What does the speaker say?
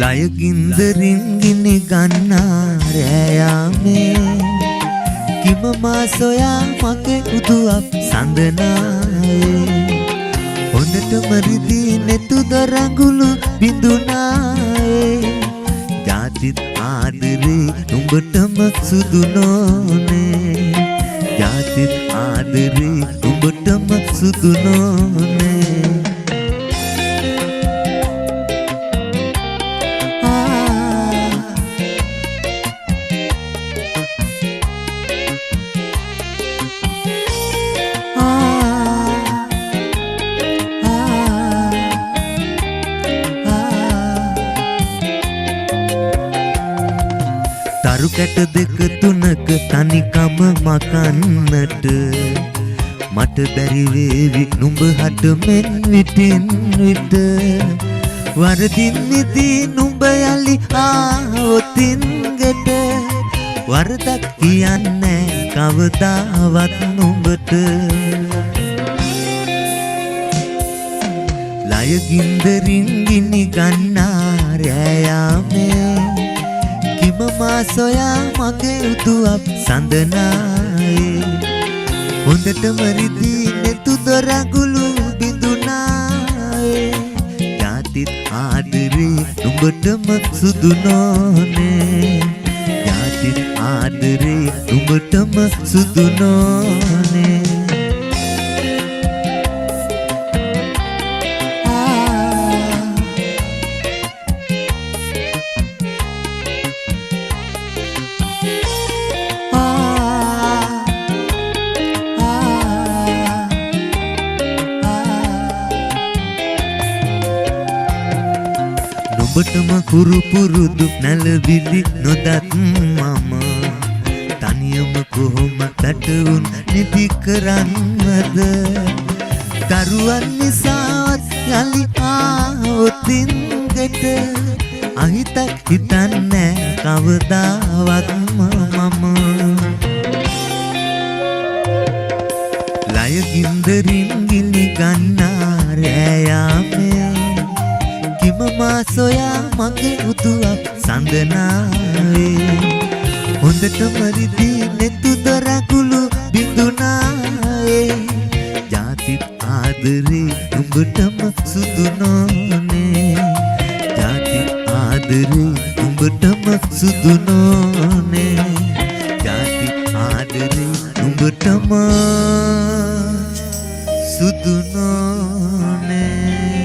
ලයගින්දරින් ගිනි ගන්නා රෑයාමේ කිම මා සොයා මගේ උදුවක් සඳනායේ හොඳටම රිදී නෙතු දරඟුළු බිඳුනායේ ජාතිත් ආදරේ උඹටම සුදු නොනේ ජාතිත් ආදරේ උඹටම සුදු නොනේ තරු කැට දෙක තුනක තනිකම මකන්නට මට බැරි වේවි නුඹ හට මෙන් විටින් විට වරදින් නිදී නුඹ යලි ආවොතින් ගෙට වරදක් කියන්නේ කවදාවත් නුඹට ලයගින්දරින් ගිනි ගන්නා රෑයාමේ කිම මා සොයා මගේ උදුවක් සඳනායේ හොඳටම රිදී නෙතු දොරඟුළු බිඳුනායේ ජාතිත් ආදරේ නුඹටම සුදු නොනේ ජාතිත් ආදරේ නුඹටම සුදු නොනේ ඔබටම කුරු පුරුදු නැලවිලි නොදත් මම තනියම කොහොම දටවුන් නිදි කරන්නද දරුවන් නිසාවත් යලි ආවොතින් ගෙට අහිතක් හිතන්නේ කවදාවත් මම ලයගින්දරින් ගිනි ගන්නා රෑයාමේ කිම මා සොයා මගේ උදුවක් සඳනායේ හොඳටම රිදී නෙතු දොරඟුළු බිඳුනායේ ජාතිත් ආදරේ උඹටම සුදු නොනේ ජාතිත් ආදරේ උඹටම සුදු නොනේ ජාතිත් ආදරේ උඹටම සුදු නොනේ